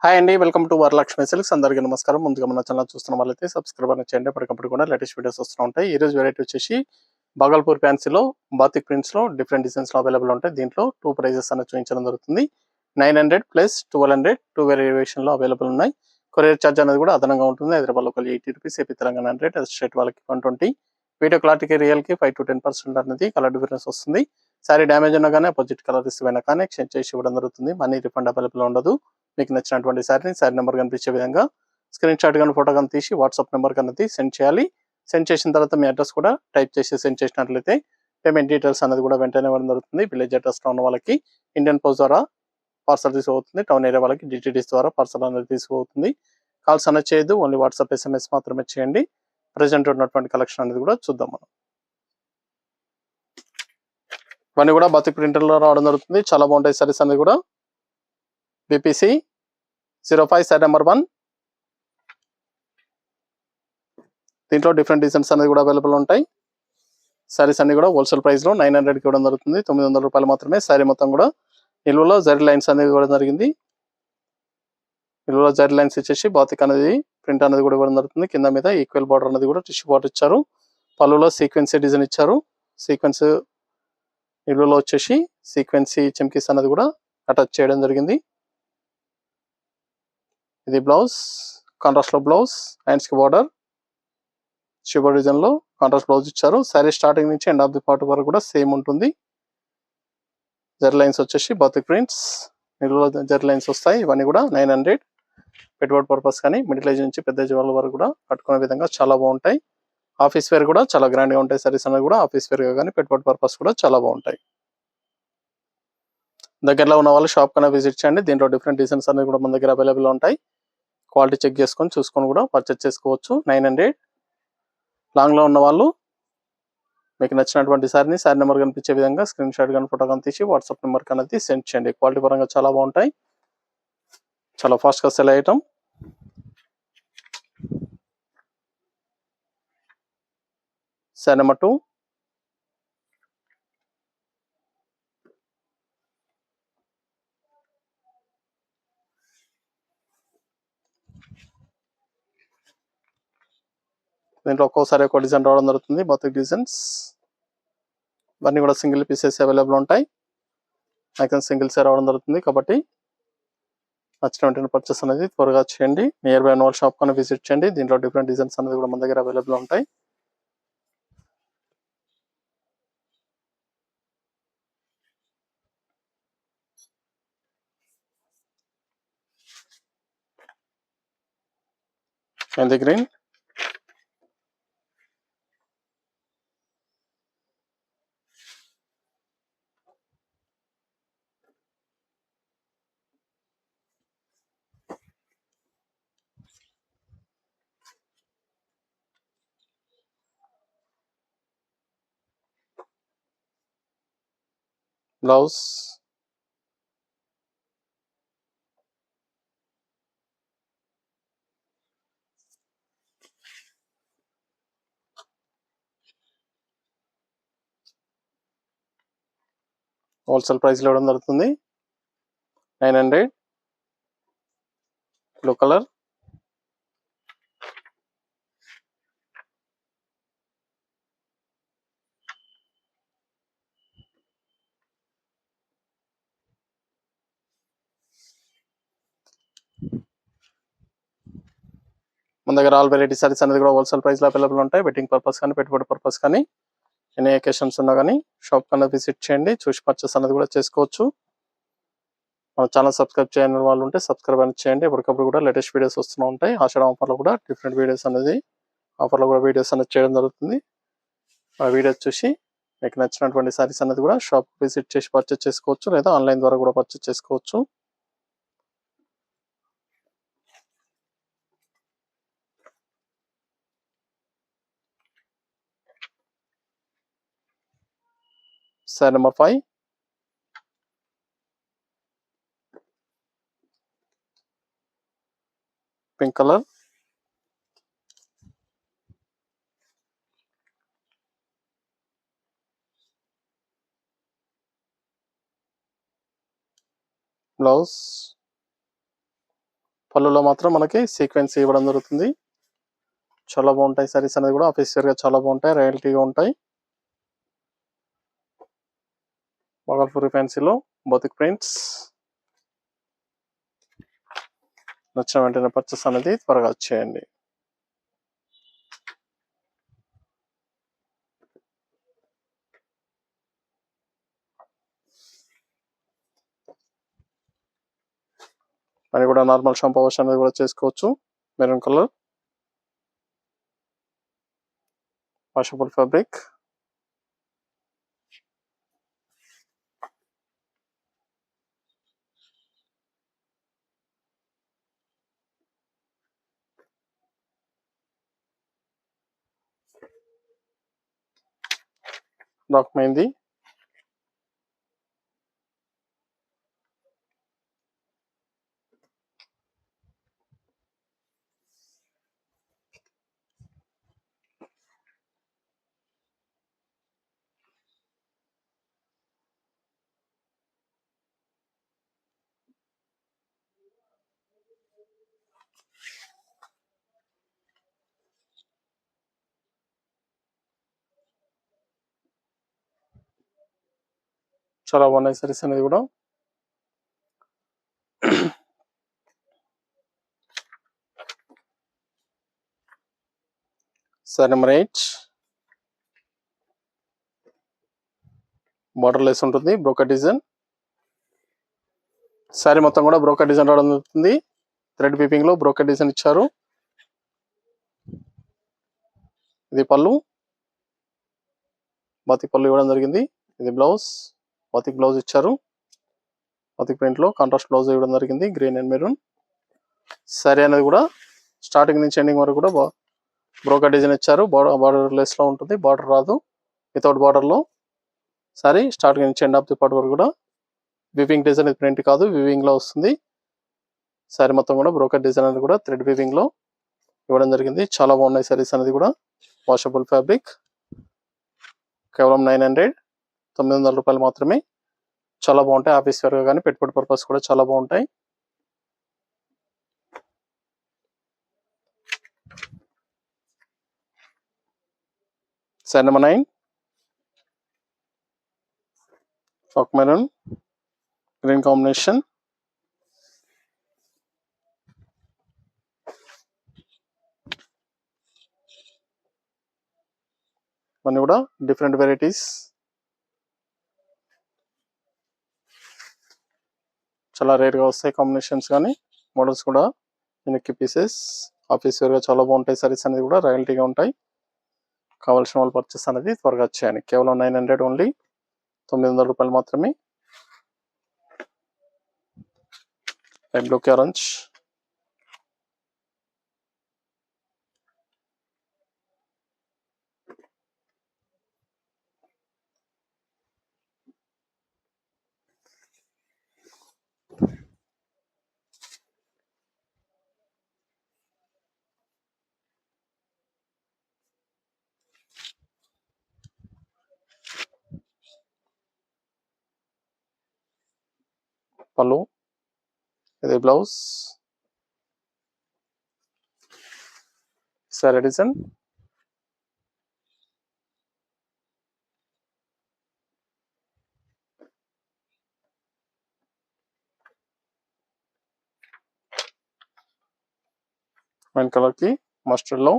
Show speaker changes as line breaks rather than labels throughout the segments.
Hi అండి, welcome to Varalakshmi silks. అందరికీ నమస్కారం. ముందుగా మన ఛానల్ చూస్తున్న వాళ్ళైతే సబ్స్క్రైబ్ అని చేయండి. ఎప్పటికప్పుడు కూడా లేటెస్ట్ వీడియోస్ వస్తూ ఉంటాయి. ఈ రోజు వెరైటీ వచ్చేసి భాగల్పూర్ ఫ్యాన్సీలో బాతిక్ ప్రింట్స్లో డిఫరెంట్ డిజైన్స్లో అవైలబుల్ ఉంటాయి. దీంట్లో 2 ప్రైజెస్ అనేది చూపించడం జరుగుతుంది. 900 ప్లస్ 1200 2 వేరియేషన్లో అవైలబుల్ ఉన్నాయి. కొరియర్ ఛార్జ్ అనేది కూడా అదనంగా ఉంటుంది. Hyderabad local 80 rupees, AP Telangana 100, state వాళ్ళకి 120. వీడియో క్లారిటీకి రియల్కి 5 to 10% అనేది కలర్ డిఫరెన్స్ వస్తుంది. సారీ డ్యామేజ్ ఉన్నా కానీ అపోజిట్ కలర్ రిసీవ్ అయినా కానీ ఎక్స్చేంజ్ చేసి ఇవ్వడం జరుగుతుంది. మనీ రిఫండ్ అవైలబుల్ ఉండదు. మీకు నచ్చినటువంటి శారీ నెంబర్ కనిపించే విధంగా స్క్రీన్ షాట్ కానీ ఫోటో కానీ తీసి వాట్సాప్ నెంబర్ కన్నది సెండ్ చేయాలి. సెండ్ చేసిన తర్వాత మీ అడ్రస్ కూడా టైప్ చేసి సెండ్ చేసినట్లయితే పేమెంట్ డీటెయిల్స్ అనేది కూడా వెంటనే ఇవ్వడం జరుగుతుంది. విలేజ్ అడ్రస్లో ఉన్న వాళ్ళకి ఇండియన్ పోస్ట్ ద్వారా పార్సల్ రిసీవ్ అవుతుంది. టౌన్ ఏరియా వాళ్ళకి డిటిడిస్ ద్వారా పార్సల్ అనేది రిసీవ్ అవుతుంది. కాల్స్ అనేది చేయొద్దు, ఓన్లీ వాట్సాప్ SMS మాత్రమే చేయండి. ప్రజెంట్ ఉన్నటువంటి కలెక్షన్ అనేది కూడా చూద్దాం మనం. ఇవన్నీ కూడా బాతిక్ ప్రింటర్లో రావడం జరుగుతుంది. చాలా బాగుంటాయి సారీస్ అనేది కూడా. BPC 05 sorry number 1. దీంట్లో డిఫరెంట్ డిజైన్స్ అనేది కూడా అవైలబుల్ ఉంటాయి. సారీస్ అన్ని కూడా హోల్సేల్ ప్రైస్ లో 900కి ఇవ్వడం జరుగుతుంది. 900 రూపాయలు మాత్రమే. సారీ మొత్తం కూడా నిల్వలో జరీ లైన్స్ అనేది ఇవ్వడం జరిగింది. నిల్వలో జరీ లైన్స్ ఇచ్చేసి బాతిక్ అనేది ప్రింట్ అనేది కూడా ఇవ్వడం జరుగుతుంది. కింద మీద ఈక్వల్ బార్డర్ అనేది కూడా టిష్యూ బార్డర్ ఇచ్చారు. పళ్ళులో సీక్వెన్సీ డిజైన్ ఇచ్చారు. సీక్వెన్స్ నిల్వలో వచ్చేసి సీక్వెన్సీ చెమ్కీస్ అనేది కూడా అటాచ్ చేయడం జరిగింది. ఇది బ్లౌజ్, కాంట్రాస్ట్ లో బ్లౌజ్, హ్యాండ్స్ కి బార్డర్, షిబర్ డిజైన్ లో కాంట్రాస్ట్ బ్లౌజ్ ఇచ్చారు. సారీ స్టార్టింగ్ నుంచి ఎండ్ ఆఫ్ ది పార్ట్ వరకు కూడా సేమ్ ఉంటుంది. జరీ లైన్స్ వచ్చేసి బాతిక్ ప్రింట్స్ నిల్వలో జరీ లైన్స్ వస్తాయి. ఇవన్నీ కూడా 900. పెట్టుబడి పర్పస్ కానీ మిడిల్ ఏజ్ నుంచి పెద్ద ఏజ్ వాళ్ళ వరకు కూడా కట్టుకునే విధంగా చాలా బాగుంటాయి. ఆఫీస్ వేర్ కూడా చాలా గ్రాండ్ గా ఉంటాయి. సారీస్ అనేది కూడా ఆఫీస్ వేర్ గా కానీ పెట్టుబడి పర్పస్ కూడా చాలా బాగుంటాయి. దగ్గరలో ఉన్న వాళ్ళు షాప్ కన్నా విజిట్ చేయండి. దీంట్లో డిఫరెంట్ డిజైన్స్ అనేది కూడా మన దగ్గర అవైలబుల్ ఉంటాయి. క్వాలిటీ చెక్ చేసుకొని చూసుకొని కూడా పర్చేస్ చేసుకోవచ్చు. 900. లాంగ్ లో ఉన్న వాళ్ళు మీకు నచ్చినటువంటి సారీ నెంబర్ కనిపించే విధంగా స్క్రీన్ షాట్ కానీ ఫోటో కానీ తీసి వాట్సాప్ నెంబర్ అనేది సెండ్ చేయండి. క్వాలిటీ పరంగా చాలా బాగుంటాయి. చాలా ఫాస్ట్ గా సెల్ అయ్యటం. Sorry number 2. దీంట్లో ఒక్కోసారి ఒక డిజైన్ రావడం జరుగుతుంది. బాతిక్ డిజైన్స్ ఇవన్నీ కూడా సింగిల్ పీసెస్ అవైలబుల్ ఉంటాయి. మ్యాక్సిమం సింగిల్స్ రావడం జరుగుతుంది. కాబట్టి నచ్చినటువంటి పర్చేస్ అనేది త్వరగా చేయండి. నియర్ బై నోల్ షాప్ కన్నా విజిట్ చేయండి. దీంట్లో డిఫరెంట్ డిజైన్స్ అనేది కూడా మన దగ్గర అవైలబుల్ ఉంటాయి. Mehndi green, blouse, wholesale price లో ఇవ్వడం జరుగుతుంది. 900. బ్లూ కలర్, మన దగ్గర ఆల్ వెరైటీ సారీస్ అనేది కూడా హోల్సేల్ ప్రైస్ లో అవైలబుల్ ఉంటాయి. వెడ్డింగ్ పర్పస్ కానీ పెట్టుబడి పర్పస్ కానీ ఎనీ అకేషన్స్ ఉన్నా కానీ షాప్ కన్నా విజిట్ చేయండి. చూసి పర్చేస్ అనేది కూడా చేసుకోవచ్చు. మన ఛానల్ సబ్స్క్రైబ్ చేయని వాళ్ళు ఉంటే సబ్స్క్రైబ్ అనేది చేయండి. ఎప్పటికప్పుడు కూడా లేటెస్ట్ వీడియోస్ వస్తూ ఉంటాయి. ఆషాఢ ఆఫర్లో కూడా డిఫరెంట్ వీడియోస్ అనేది ఆఫర్లో కూడా వీడియోస్ అనేది చేయడం జరుగుతుంది. ఆ వీడియోస్ చూసి మీకు నచ్చినటువంటి సారీస్ అనేది కూడా షాప్ విజిట్ చేసి పర్చేస్ చేసుకోవచ్చు, లేదా ఆన్లైన్ ద్వారా కూడా పర్చేస్ చేసుకోవచ్చు. Sorry number 5. Pink colour, blouse, పళ్ళులో మాత్రం మనకి సీక్వెన్స్ ఇవ్వడం జరుగుతుంది. చాలా బాగుంటాయి సారీస్ అనేది కూడా ఆఫీస్ వేర్ గా చాలా బాగుంటాయి, రాయల్టీగా ఉంటాయి. భాగల్పూర్ ఫ్యాన్సీలో బోతిక్ ప్రింట్స్. నచ్చిన వెంటనే పర్చేస్ అనేది త్వరగా వచ్చేయండి. అది కూడా నార్మల్ షాంపూ వాష్ అనేది కూడా చేసుకోవచ్చు. Maroon colour washable fabric. Dark mehndi. చాలా బాగున్నాయి సారీస్ అనేది కూడా. సారీ నెంబర్ 8 బార్డర్ లెస్ ఉంటుంది, బ్రోకెట్ డిజైన్. సారీ మొత్తం కూడా బ్రోకెట్ డిజైన్ రావడం జరుగుతుంది. థ్రెడ్ వీవింగ్ లో బ్రోకెట్ డిజైన్ ఇచ్చారు. ఇది పళ్ళు, బాతిక్ పళ్ళు ఇవ్వడం జరిగింది. ఇది బ్లౌజ్, బాతిక్ బ్లౌజ్ ఇచ్చారు. బాతిక్ ప్రింట్ లో కాంట్రాస్ట్ బ్లౌజ్ ఇవ్వడం జరిగింది, గ్రీన్ అండ్ మెరూన్. సారీ అనేది కూడా స్టార్టింగ్ నుంచి ఎండింగ్ వరకు కూడా బ్రోకెట్ డిజైన్ ఇచ్చారు. బార్డర్ లెస్ లో ఉంటుంది, బార్డర్ రాదు. వితౌట్ బార్డర్ లో సారీ స్టార్టింగ్ నుంచి ఎండ్ ఆఫ్ ది పార్ట్ వరకు కూడా వివింగ్ డిజైన్, ఇది ప్రింట్ కాదు, వివింగ్ లో వస్తుంది. సారీ మొత్తం కూడా బ్రోకెట్ డిజైన్ అనేది కూడా థ్రెడ్ వీవింగ్ లో ఇవ్వడం జరిగింది. చాలా బాగున్నాయి సారీస్ అనేది కూడా. Washable fabric. కేవలం 900 రూపాయలు మాత్రమే. చాలా బాగుంటాయి ఆఫీస్ వేర్ గా కానీ పెట్టుబడి పర్పస్ కూడా చాలా బాగుంటాయి. Sorry number 9 chalk maroon green combination. అన్నీ కూడా డిఫరెంట్ వెరైటీస్. చాలా రేర్ గా వస్తాయి కాంబినేషన్స్ కానీ మోడల్స్ కూడా యూనిక్ పీసెస్. ఆఫీస్ వేర్ గా చాలా బాగుంటాయి సారీస్ అనేది కూడా, రాయల్టీగా ఉంటాయి. కావాల్సిన వాళ్ళు పర్చేస్ అనేది త్వరగా వచ్చేయండి. కేవలం 900 ఓన్లీ, 900 రూపాయలు మాత్రమే. బ్లూకి ఆరెంజ్. పళ్ళు, ఇది blouse. Sorry design. Wine colour కి మస్టర్డ్ లో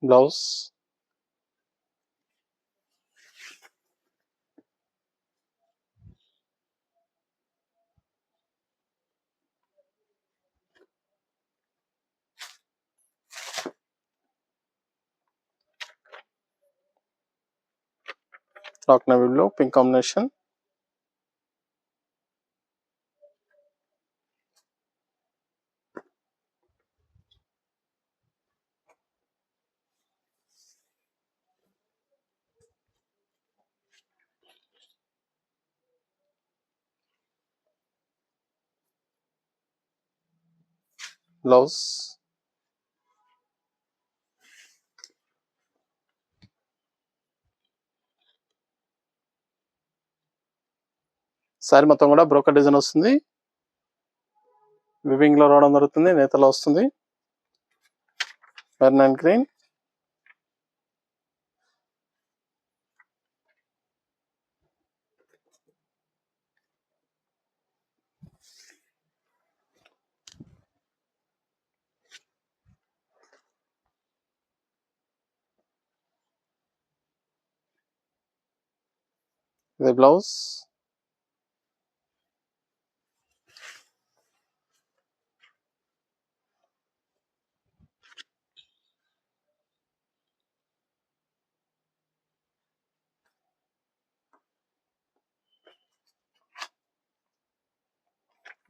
blouse. Dark navy blue pink combination. Blouse, sari మొత్తం కూడా బ్రోకెట్ డిజైన్ వస్తుంది, వివింగ్ లో రావడం జరుగుతుంది, నేతలో వస్తుంది, మెరూన్ అండ్ గ్రీన్, ఇది బ్లౌజ్,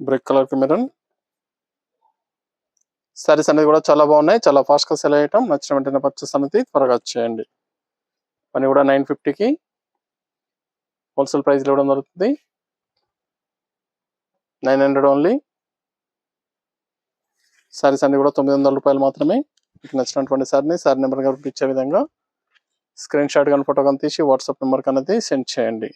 బ్రిక్ కలర్ కి మెరూన్. సారీస్ అనేది కూడా చాలా బాగున్నాయి, చాలా ఫాస్ట్ గా సెల్ అయ్యటం. నచ్చిన వెంటనే పర్చేస్ అనేది త్వరగా చేయండి. పని కూడా 950కి హోల్సేల్ ప్రైస్ ఇవ్వడం జరుగుతుంది, 900 ఓన్లీ. సారీస్ అన్ని కూడా 900 రూపాయలు మాత్రమే. మీకు నచ్చినటువంటి సారీని సారీ నెంబర్ పంపించే విధంగా స్క్రీన్ షాట్ కానీ ఫోటో కానీ తీసి వాట్సాప్ నెంబర్ అనేది సెండ్ చేయండి.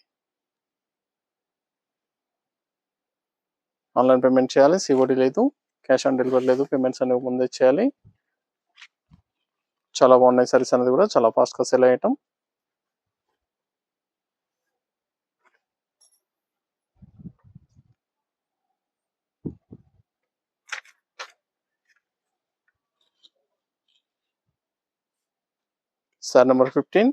ఆన్లైన్ పేమెంట్ చేయాలి, సిఓడి లేదు, క్యాష్ ఆన్ డెలివరీ లేదు, పేమెంట్స్ అనేవి ముందే చేయాలి. చాలా బాగున్నాయి సారీస్ అనేది కూడా చాలా ఫాస్ట్ గా సెల్ అయ్యటం. Sorry number 15.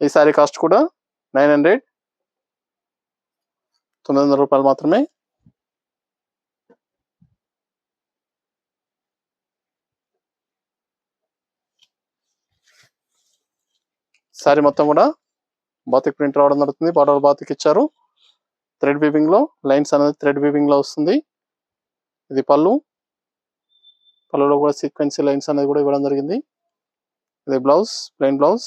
ఈ సారీ కాస్ట్ కూడా 900 రూపాయలు మాత్రమే. సారీ మొత్తం కూడా బాతిక్ ప్రింట్ రావడం జరుగుతుంది, బార్డర్ బాతిక్ ఇచ్చారు, థ్రెడ్ వీవింగ్ లో లైన్స్ అనేది థ్రెడ్ వీవింగ్ లో వస్తుంది. ఇది పళ్ళు, పళ్ళులో కూడా సీక్వెన్సీ లైన్స్ అనేది కూడా ఇవ్వడం జరిగింది. ఇది blouse, plain blouse,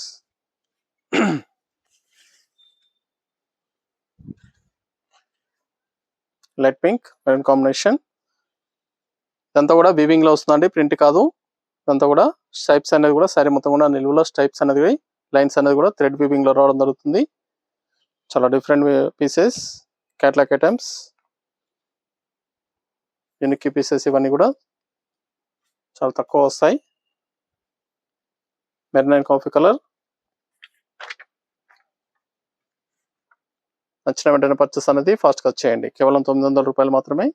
light pink maroon combination. ఇదంతా కూడా వీవింగ్ లో వస్తుందండి, ప్రింట్ కాదు. ఇదంతా కూడా స్ట్రైప్స్ అనేది కూడా సారీ మొత్తం కూడా నిలువులో స్ట్రైప్స్ అనేది లైన్స్ అనేది కూడా థ్రెడ్ వీవింగ్ లో రావడం జరుగుతుంది. చాలా different pieces, catalogue items, unique pieces ఇవన్నీ కూడా చాలా తక్కువ వస్తాయి. Maroon and coffee colour. నచ్చిన వెంటనే పర్చేస్ అనేది ఫాస్ట్ గా చేయండి, కేవలం 900 రూపాయలు మాత్రమే.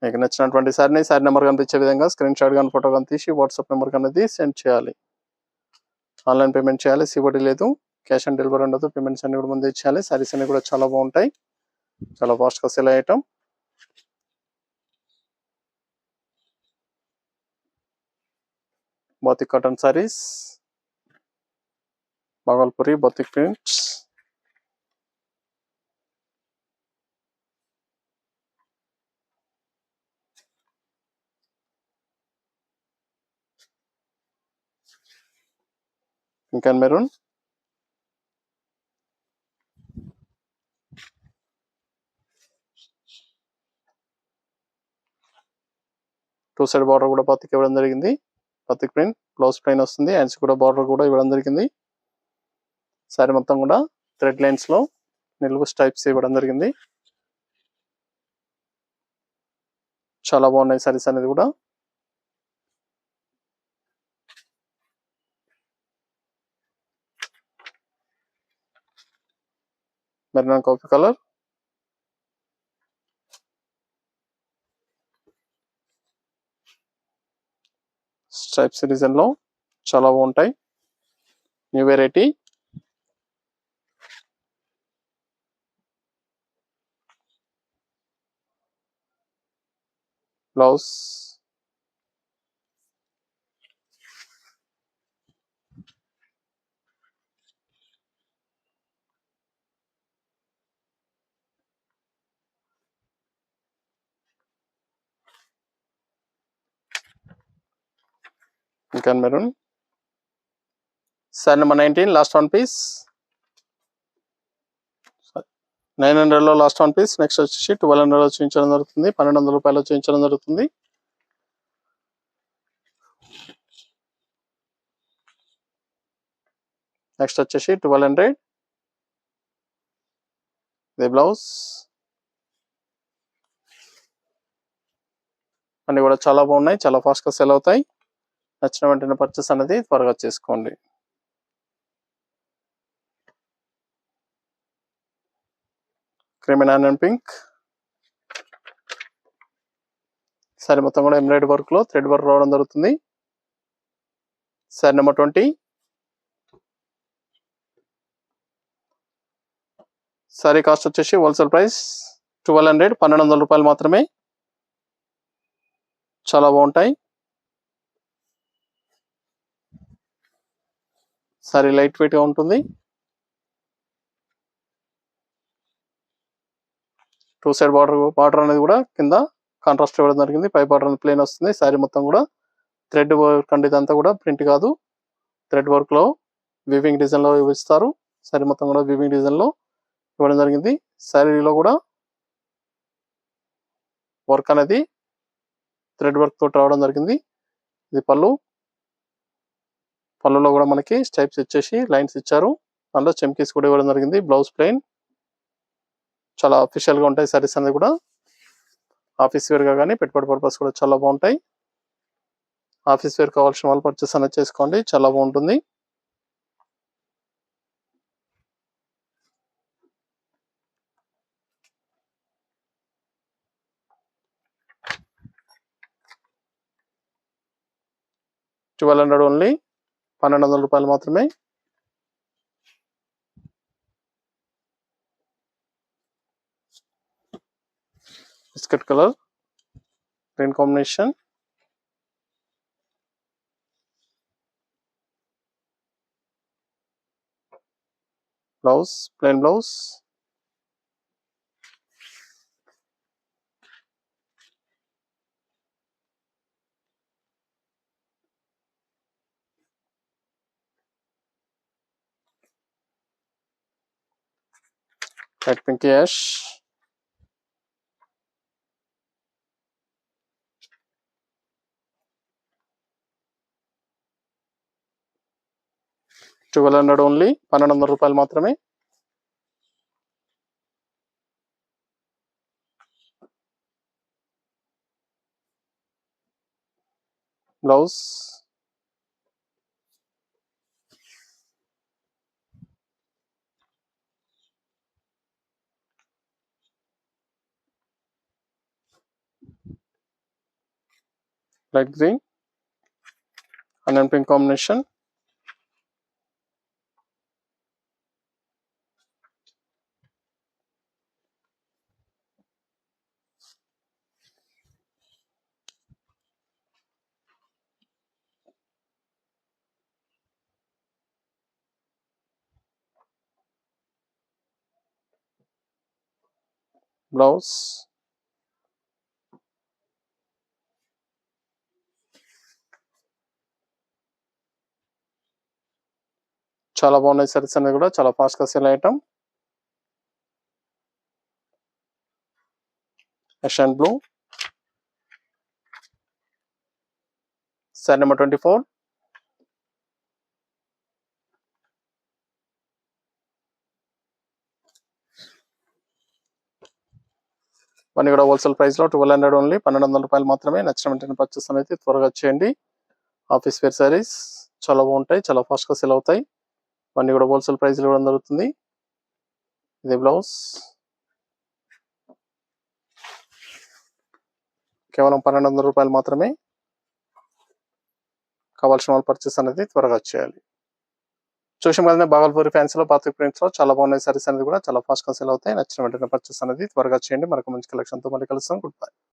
మీకు నచ్చినటువంటి సారీ నెంబర్ కనిపించే విధంగా స్క్రీన్ షాట్ కానీ ఫోటో కానీ తీసి వాట్సాప్ నెంబర్ అనేది సెండ్ చేయాలి. ఆన్లైన్ పేమెంట్ చేయాలి, సిఓడి లేదు, క్యాష్ ఆన్ డెలివరీ ఉండదు, పేమెంట్స్ అన్ని కూడా ముందే చేయాలి. సారీస్ అన్ని కూడా చాలా బాగుంటాయి, చాలా ఫాస్ట్ గా సెల్ అయ్యటం. Batik cotton saris, Bhagalpuri batik prints. Pink and maroon, two side border కూడా బాతిక్ ఇవ్వడం జరిగింది, బాతిక్ ప్రింట్, బ్లౌజ్ ప్లెయిన్ వస్తుంది, హ్యాండ్స్ కూడా బార్డర్ కూడా ఇవ్వడం జరిగింది. సారీ మొత్తం కూడా థ్రెడ్ లైన్స్ లో నిలువు స్ట్రైప్స్ ఇవ్వడం జరిగింది. చాలా బాగున్నాయి సారీస్ అనేది కూడా. Maroon coffee colour, stripes design లో చాలా బాగుంటాయి, new variety. Blouse, pink and maroon. Sari number 19 last one piece. 900లో లాస్ట్ వన్ పీస్. నెక్స్ట్ వచ్చేసి 1200లో చూపించడం జరుగుతుంది, 1200 రూపాయలు చూపించడం జరుగుతుంది. నెక్స్ట్ వచ్చేసి 1200. ఇది బ్లౌజ్. అన్ని కూడా చాలా బాగున్నాయి, చాలా ఫాస్ట్గా సెల్ అవుతాయి. నచ్చిన వెంటనే పర్చేస్ అనేది త్వరగా చేసుకోండి. Cream and onion pink. Sorry మొత్తం కూడా ఎంబ్రాయిడరీ వర్క్ లో థ్రెడ్ వర్క్ రావడం జరుగుతుంది. Sorry number 20. సారీ కాస్ట్ వచ్చేసి హోల్సేల్ ప్రైస్ 1200, 1200 రూపాయలు మాత్రమే. చాలా బాగుంటాయి. సారీ లైట్ వెయిట్ గా ఉంటుంది. 2 సైడ్ బార్డర్ అనేది కూడా కింద కాంట్రాస్ట్ ఇవ్వడం జరిగింది. పై బార్డర్ అనేది ప్లేన్ వస్తుంది. సారీ మొత్తం కూడా థ్రెడ్ వర్క్ అండి, ఇదంతా కూడా ప్రింట్ కాదు, థ్రెడ్ వర్క్ లో వీవింగ్ డిజైన్ లో ఇస్తారు. సారీ మొత్తం కూడా వీవింగ్ డిజైన్ లో ఇవ్వడం జరిగింది. శారీలో కూడా వర్క్ అనేది థ్రెడ్ వర్క్ తోటి రావడం జరిగింది. ఇది పళ్ళు. పళ్ళులో కూడా మనకి స్టైప్స్ ఇచ్చేసి లైన్స్ ఇచ్చారు. అందులో చెమ్కీస్ కూడా ఇవ్వడం జరిగింది. Blouse plain. చాలా అఫీషియల్ గా ఉంటాయి సారీస్ అనేది కూడా. ఆఫీస్ వేర్ గా కానీ పెట్టుబడి పర్పస్ కూడా చాలా బాగుంటాయి. ఆఫీస్ వేర్ కావాల్సిన వాళ్ళు పర్చేస్ అనేది చేసుకోండి, చాలా బాగుంటుంది. $1200 ఓన్లీ, 1200 రూపాయలు మాత్రమే. Biscuit colour green combination. Blouse plain blouse. Light pink ash. $1200 only, 1200 రూపాయలు మాత్రమే. Blouse light green onion pink combination. Blouse చాలా బాగున్నాయి సారీస్ అనేది కూడా, చాలా ఫాస్ట్ గా sale item. Ash and blue. Sari number 24. ఇవన్నీ కూడా హోల్సేల్ ప్రైస్ లో 1200 ఓన్లీ, 1200 రూపాయలు మాత్రమే. నచ్చిన వెంటనే పర్చేస్ అనేది త్వరగా చేయండి. ఆఫీస్ వేర్ సారీస్ చాలా బాగుంటాయి, చాలా ఫాస్ట్ గా సేల్ అవుతాయి. ఇవన్నీ కూడా హోల్సేల్ ప్రైస్ లో ఇవ్వడం జరుగుతుంది. ఇది బ్లౌజ్. కేవలం 1200 రూపాయలు మాత్రమే. కావాల్సిన వాళ్ళు పర్చేస్ అనేది త్వరగా చేయాలి. చూసాం కదండి, బాగల్పూరి ఫ్యాన్సీలో బాతిక్ ప్రింట్స్ లో చాలా బాగున్నాయి సారీస్ అనేది కూడా, చాలా ఫాస్ట్ గా సేల్ అవుతాయి. నచ్చిన వెంటనే పర్చేస్ అనేది త్వరగా చేయండి. మరొక మంచి కలెక్షన్ తో మళ్ళీ కలుస్తాం. Good bye.